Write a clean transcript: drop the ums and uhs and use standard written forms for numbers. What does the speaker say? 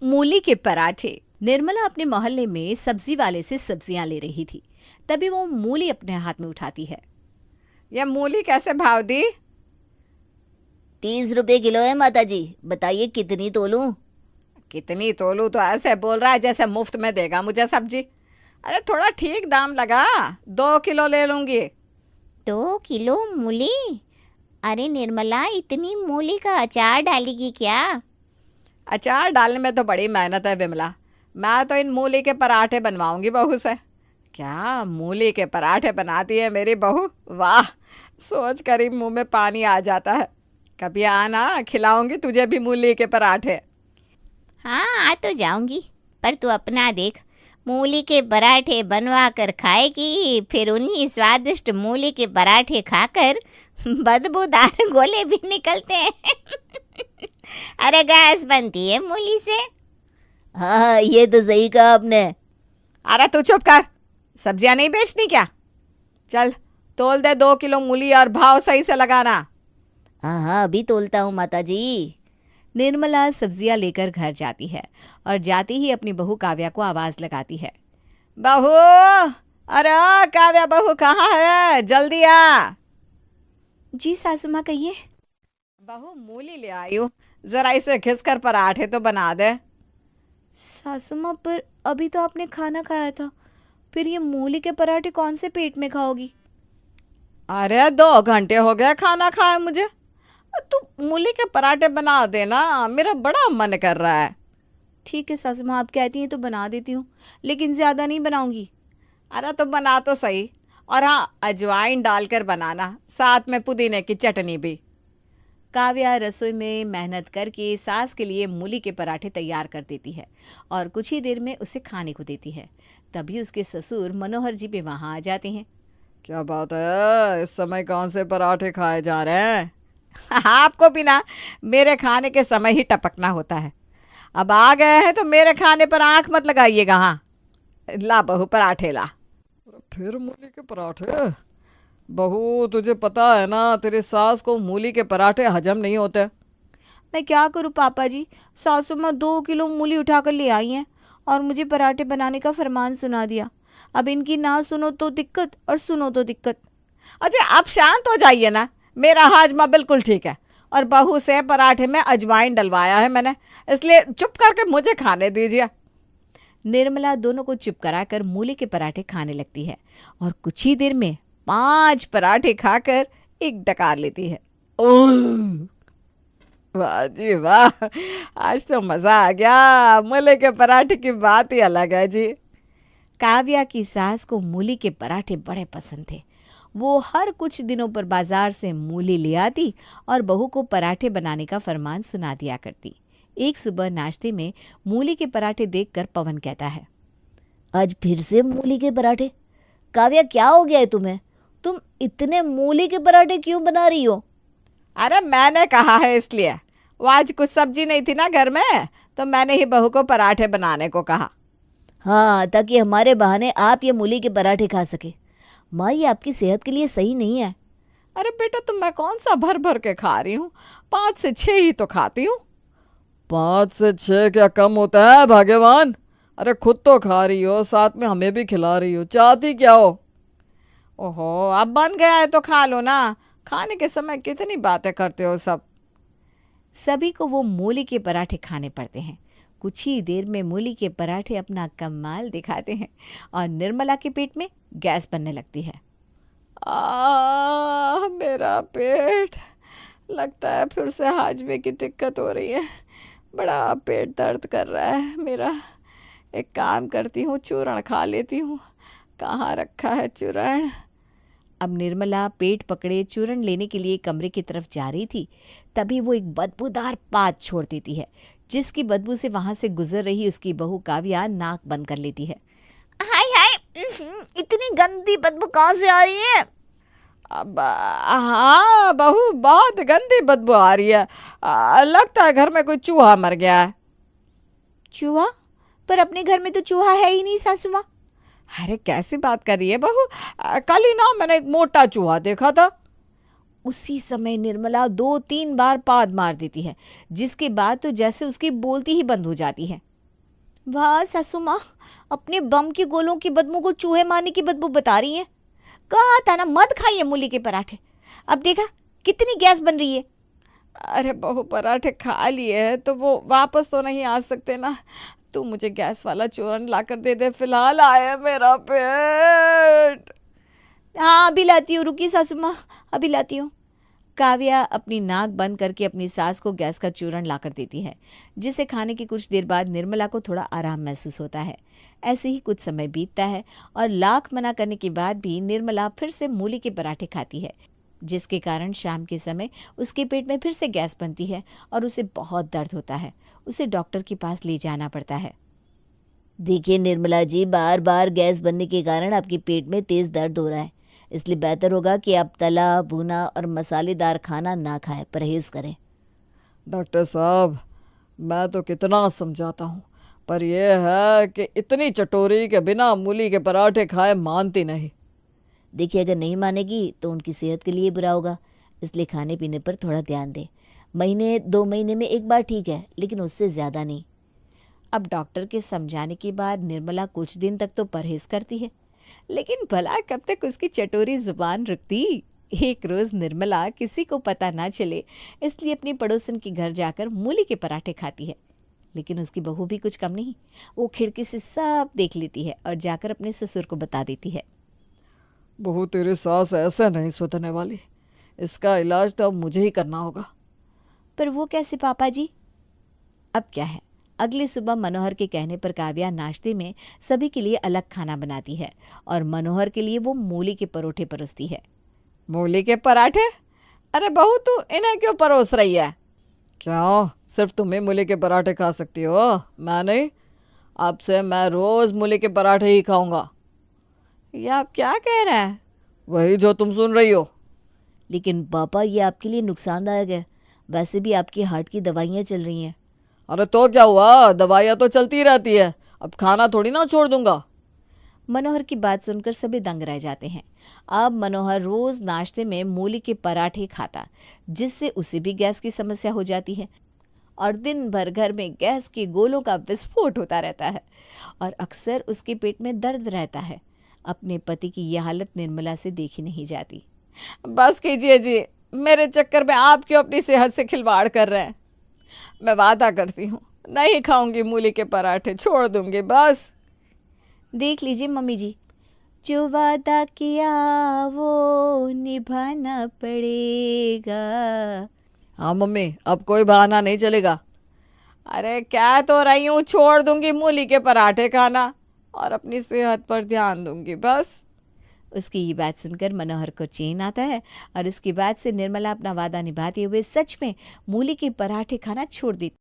मूली के पराठे। निर्मला अपने मोहल्ले में सब्जी वाले से सब्जियां ले रही थी। तभी वो मूली अपने हाथ में उठाती है। ये मूली कैसे भाव दी? 30 रुपए किलो है माता जी, बताइए कितनी तोलूं? कितनी तोलू तो ऐसे बोल रहा है जैसे मुफ्त में देगा मुझे सब्जी। अरे थोड़ा ठीक दाम लगा, 2 किलो ले लूंगी। 2 किलो मूली? अरे निर्मला, इतनी मूली का अचार डालेगी क्या? अचार डालने में तो बड़ी मेहनत है विमला। मैं तो इन मूली के पराठे बनवाऊंगी बहू से। क्या मूली के पराठे बनाती है मेरी बहू! वाह, सोच कर ही मुंह में पानी आ जाता है। कभी आना, खिलाऊंगी तुझे भी मूली के पराठे। हाँ, आ तो जाऊंगी, पर तू अपना देख, मूली के पराठे बनवा कर खाएगी, फिर उन्हीं स्वादिष्ट मूली के पराठे खाकर बदबूदार गोले भी निकलते हैं। अरे गैस बनती है मूली से। हाँ, ये तो सही कहा आपने। अरे तू चुप कर, सब्जियां नहीं बेचनी क्या? चल तोल दे 2 किलो मूली और भाव सही से लगाना। हाँ हाँ, अभी तोलता हूँ माता जी। निर्मला सब्जियां लेकर घर जाती है और जाती ही अपनी बहू काव्या को आवाज लगाती है। बहू, अरे काव्या बहू कहाँ है? जल्दी आ। जी सासू माँ, कहिए। बहू मूली ले आई हूँ, जरा इसे घिसकर पराठे तो बना दे। सासू माँ, पर अभी तो आपने खाना खाया था, फिर ये मूली के पराठे कौन से पेट में खाओगी? अरे 2 घंटे हो गए खाना खाए मुझे। तू मूली के पराठे बना देना, मेरा बड़ा मन कर रहा है। ठीक है सासू माँ, आप कहती हैं तो बना देती हूँ, लेकिन ज़्यादा नहीं बनाऊंगी। अरे तो बना तो सही, और हाँ, अजवाइन डालकर बनाना, साथ में पुदीने की चटनी भी। काव्या रसोई में मेहनत करके सास के लिए मूली के पराठे तैयार कर देती है और कुछ ही देर में उसे खाने को देती है। तभी उसके ससुर मनोहर जी भी वहाँ आ जाते हैं। क्या बात है, इस समय कौन से पराठे खाए जा रहे हैं? आपको भी ना मेरे खाने के समय ही टपकना होता है। अब आ गए हैं तो मेरे खाने पर आंख मत लगाइएगा। हाँ, ला बहू पराठे ला। फिर मूली के पराठे? बहू तुझे पता है ना, तेरी सास को मूली के पराठे हजम नहीं होते। मैं क्या करूँ पापा जी, सासू माँ 2 किलो मूली उठाकर ले आई हैं और मुझे पराठे बनाने का फरमान सुना दिया। अब इनकी ना सुनो तो दिक्कत और सुनो तो दिक्कत। अच्छा आप शांत हो जाइए ना, मेरा हाजमा बिल्कुल ठीक है, और बहू से पराठे में अजवाइन डलवाया है मैंने, इसलिए चुप करके मुझे खाने दीजिए। निर्मला दोनों को चुप कराकर मूली के पराठे खाने लगती है और कुछ ही देर में 5 पराठे खाकर एक डकार लेती है। ओह, वाह जी वाह, आज तो मज़ा आ गया। मूली के पराठे की बात ही अलग है जी। काव्या की सास को मूली के पराठे बड़े पसंद थे। वो हर कुछ दिनों पर बाजार से मूली ले आती और बहू को पराठे बनाने का फरमान सुना दिया करती। एक सुबह नाश्ते में मूली के पराठे देखकर पवन कहता है, आज फिर से मूली के पराठे? काव्या, क्या हो गया है तुम्हें? तुम इतने मूली के पराठे क्यों बना रही हो? अरे मैंने कहा है इसलिए, वो आज कुछ सब्जी नहीं थी ना घर में, तो मैंने ही बहू को पराठे बनाने को कहा। हाँ, ताकि हमारे बहाने आप ये मूली के पराठे खा सके। माँ, ये आपकी सेहत के लिए सही नहीं है। अरे बेटा, तो मैं कौन सा भर भर के खा रही हूँ, 5 से 6 ही तो खाती हूँ। 5 से 6 क्या कम होता है भाग्यवान? अरे खुद तो खा रही हो, साथ में हमें भी खिला रही हो, चाहती क्या हो? ओहो, अब बन गया है तो खा लो ना, खाने के समय कितनी बातें करते हो सब। सभी को वो मूली के पराठे खाने पड़ते हैं। कुछ ही देर में मूली के पराठे अपना कमाल दिखाते हैं और निर्मला के पेट में गैस बनने लगती है। मेरा पेट, लगता है फिर से हाजमे की दिक्कत हो रही है। बड़ा पेट दर्द कर रहा है मेरा। एक काम करती हूँ, चूरण खा लेती हूँ। कहाँ रखा है चूरण? अब निर्मला पेट पकड़े चूरण लेने के लिए कमरे की तरफ जा रही थी। तभी वो एक बदबूदार पात छोड़ देती है, जिसकी बदबू से वहां से गुजर रही उसकी बहू काव्या नाक बंद कर लेती है। हाय हाय, इतनी गंदी बदबू कहाँ से आ रही है? अब हाँ बहू, बहुत गंदी बदबू आ रही है। लगता है घर में कोई चूहा मर गया है। चूहा? पर अपने घर में तो चूहा है ही नहीं सासू माँ। अरे कैसी बात कर रही है बहू, कल ही ना मैंने एक मोटा चूहा देखा था। उसी समय निर्मला 2-3 बार पाद मार देती है, जिसके बाद तो जैसे उसकी बोलती ही बंद हो जाती है। वाह सासू माँ, अपने बम के गोलों की बदबू को चूहे मारने की बदबू बता रही है। कहा था ना मत खाइए मूली के पराठे। अब देखा कितनी गैस बन रही है। अरे बहू, पराठे खा लिए हैं तो वो वापस तो नहीं आ सकते ना। तू मुझे गैस वाला चूरन ला कर दे दे, फिलहाल आया मेरा पेट। हाँ अभी लाती हूँ, रुकी सासू माँ, अभी लाती हूँ। काव्या अपनी नाक बंद करके अपनी सास को गैस का चूरन लाकर देती है, जिसे खाने के कुछ देर बाद निर्मला को थोड़ा आराम महसूस होता है। ऐसे ही कुछ समय बीतता है और लाख मना करने के बाद भी निर्मला फिर से मूली के पराठे खाती है, जिसके कारण शाम के समय उसके पेट में फिर से गैस बनती है और उसे बहुत दर्द होता है। उसे डॉक्टर के पास ले जाना पड़ता है। देखिए निर्मला जी, बार बार गैस बनने के कारण आपके पेट में तेज दर्द हो रहा है, इसलिए बेहतर होगा कि आप तला भुना और मसालेदार खाना ना खाएं, परहेज करें। डॉक्टर साहब, मैं तो कितना समझाता हूँ, पर यह है कि इतनी चटोरी के बिना मूली के पराठे खाए मानती नहीं। देखिए, अगर नहीं मानेगी तो उनकी सेहत के लिए बुरा होगा, इसलिए खाने पीने पर थोड़ा ध्यान दें। महीने 2 महीने में एक बार ठीक है, लेकिन उससे ज़्यादा नहीं। अब डॉक्टर के समझाने के बाद निर्मला कुछ दिन तक तो परहेज करती है, लेकिन भला कब तक उसकी चटोरी जुबान रुकती। एक रोज निर्मला किसी को पता ना चले इसलिए अपनी पड़ोसन के घर जाकर मूली के पराठे खाती है, लेकिन उसकी बहू भी कुछ कम नहीं। वो खिड़की से सब देख लेती है और जाकर अपने ससुर को बता देती है। बहू, तेरी सास ऐसे नहीं सुधरने वाली, इसका इलाज तो अब मुझे ही करना होगा। पर वो कैसे पापा जी? अब क्या है, अगली सुबह मनोहर के कहने पर काव्या नाश्ते में सभी के लिए अलग खाना बनाती है और मनोहर के लिए वो मूली के परोठे परोसती है। मूली के पराठे? अरे बहू, तू इन्हें क्यों परोस रही है? क्यों, सिर्फ तुम ही मूली के पराठे खा सकती हो, मैं नहीं? अब से मैं रोज मूली के पराठे ही खाऊंगा। ये आप क्या कह रहे हैं? वही जो तुम सुन रही हो। लेकिन पापा, ये आपके लिए नुकसानदायक है। वैसे भी आपकी हार्ट की दवाइयाँ चल रही हैं। अरे तो क्या हुआ, दवाइयाँ तो चलती रहती है, अब खाना थोड़ी ना छोड़ दूंगा। मनोहर की बात सुनकर सभी दंग रह जाते हैं। अब मनोहर रोज नाश्ते में मूली के पराठे खाता, जिससे उसे भी गैस की समस्या हो जाती है और दिन भर घर में गैस के गोलों का विस्फोट होता रहता है और अक्सर उसके पेट में दर्द रहता है। अपने पति की यह हालत निर्मला से देखी नहीं जाती। बस कीजिए जी, मेरे चक्कर में आप क्यों अपनी सेहत से खिलवाड़ कर रहे हैं? मैं वादा करती हूँ, नहीं खाऊंगी मूली के पराठे, छोड़ दूंगी बस। देख लीजिए मम्मी जी, जो वादा किया वो निभाना पड़ेगा। हाँ मम्मी, अब कोई बहाना नहीं चलेगा। अरे क्या तो रही हूँ, छोड़ दूंगी मूली के पराठे खाना और अपनी सेहत पर ध्यान दूंगी बस। उसकी ये बात सुनकर मनोहर को चैन आता है और इसके बाद से निर्मला अपना वादा निभाते हुए सच में मूली के पराठे खाना छोड़ देती।